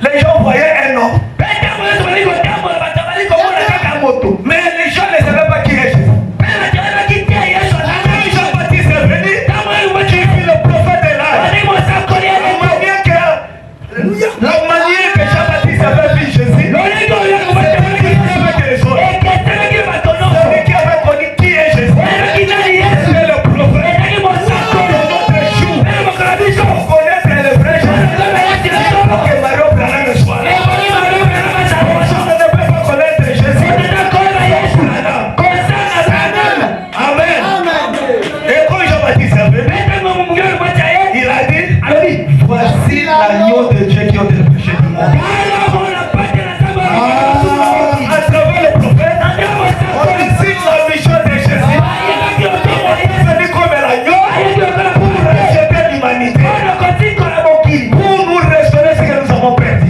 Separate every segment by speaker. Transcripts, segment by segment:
Speaker 1: les gens voyaient un homme. Mais les gens ne savaient pas qui est Jésus. Jean-Baptiste est venu, qui fut le prophète de l'âge. La manière que Jean-Baptiste avait vu Jésus, c'est lui qui avait les choses. Celui qui avait connu qui est Jésus, c'est le prophète. Pour notre jour, pour connaître le vrai Jésus, pour que Mario Branham soit là. Je ne peux pas connaître Jésus. Amen. Et quand Jean-Baptiste est venu, il a dit, voici l'agneau de Dieu qui ôte le péché du monde. À travers le prophète, on décide la mission de Jésus. C'est dit comme l'agneau pour rejeter l'humanité, pour nous restaurer ce que nous avons perdu.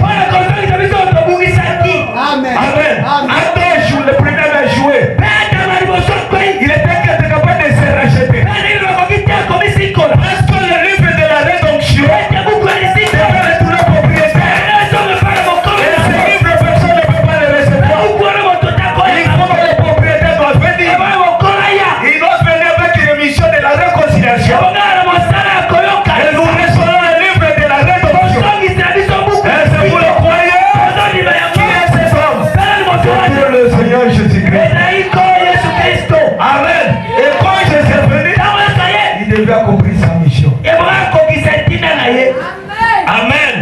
Speaker 1: Amen. Attends, le premier a joué. Il était capable de se racheter. Parce que le livre de la rédemption devait retourner au propriétaire. Et ce livre, personne ne peut pas le recevoir. Il faut que le propriétaire doit venir. Il doit venir avec une mission de la réconciliation. Et nous restaurons le livre de la rédemption. Et c'est vous le croyez. Qui est cet homme? Pour le Seigneur Jésus-Christ. Amen. Et quand Jésus est venu, il devait accomplir sa mission. Amen.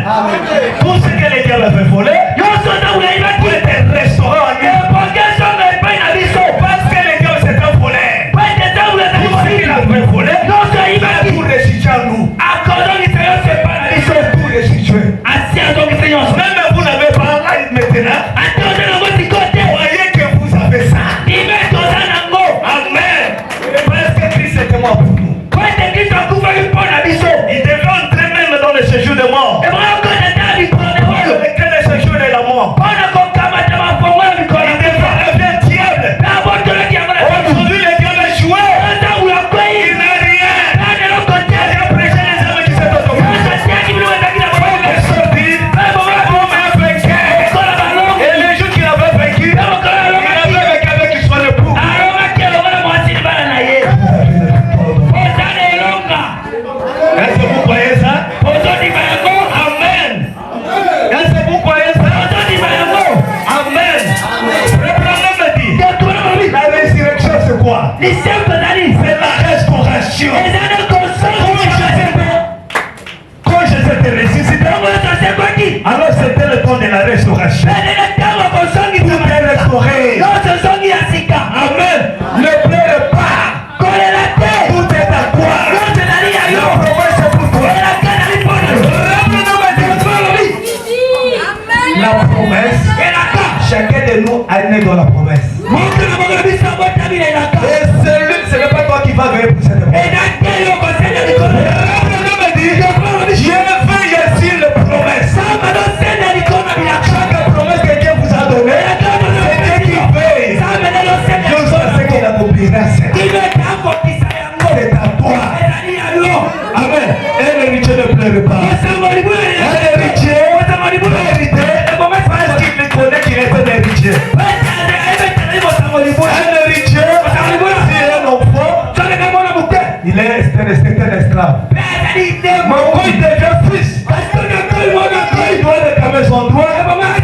Speaker 1: Tout ce que les diables avaient volé, pour être restauré en lui. Parce que les diables s'étaient volés. Tout ce qu'il avait volé, il a tout restitué à nous. Il a tout restitué. Même vous n'avez pas maintenant. Voyez que vous avez ça. Amen. Parce que Christ était mort pour nous. Il devait entrer même dans le séjour de mort. Quel est le séjour de la mort? Il devait enlever le diable. Aujourd'hui, le diable est joué. Il n'a rien. Il a prêché les hommes qui s'est autorisé. Il est sorti comme un vainqueur. Et les jours qu'il avait vaincu, il avait vaincu avec qu'il soit le pou. Est-ce que vous croyez ça? Amen. Est-ce que vous croyez ça? Amen. Le problème me dit, la résurrection c'est quoi? C'est la restauration. Quand Jésus était ressuscité, alors c'était le temps de la restauration. Tout est restauré. Amen. Le blé repart. Tout est à toi. La promesse est pour toi. La promesse, chacun de nous a né dans la promesse. Et ce n'est pas toi qui vas veiller pour cette promesse. Dieu veille sur les promesses. Chaque promesse que Dieu vous a donnée, c'est Dieu qui veille. Dieu sait ce qu'il accomplira. C'est à toi. Amen. Et l'héritier ne pleure pas. L'héritier parce qu'il connaît qu'il est un héritier. Un héritier, s'il est un enfant, il est resté un esclave. Mais quand il devient fils, il doit réclamer son droit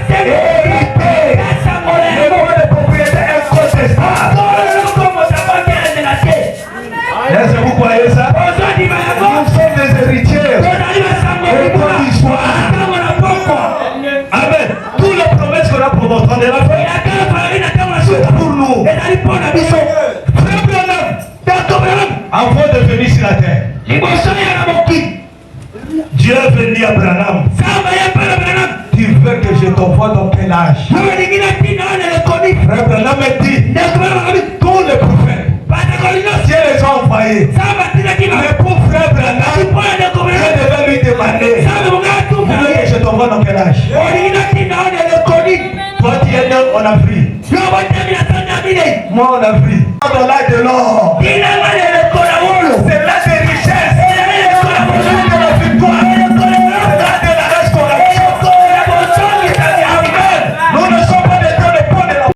Speaker 1: et hériter. Le droit de propriété incontestable. Est-ce que vous croyez ça? Nous sommes des héritiers. Et pour l'histoire. Amen. Toutes les promesses qu'on a pour votre temps de la foi, c'est pour nous. Avant de venir sur la terre, Dieu est venu à Branham. Tu veux que je t'envoie dans quel âge? Frère Branham me dit, tous les prophètes, Dieu les a envoyés. Mais pour frère Branham, Dieu devait lui demander, tu veux que je t'envoie dans quel âge? Toi tu es né en Afrique. Moi en Afrique. Dans l'âge de l'or.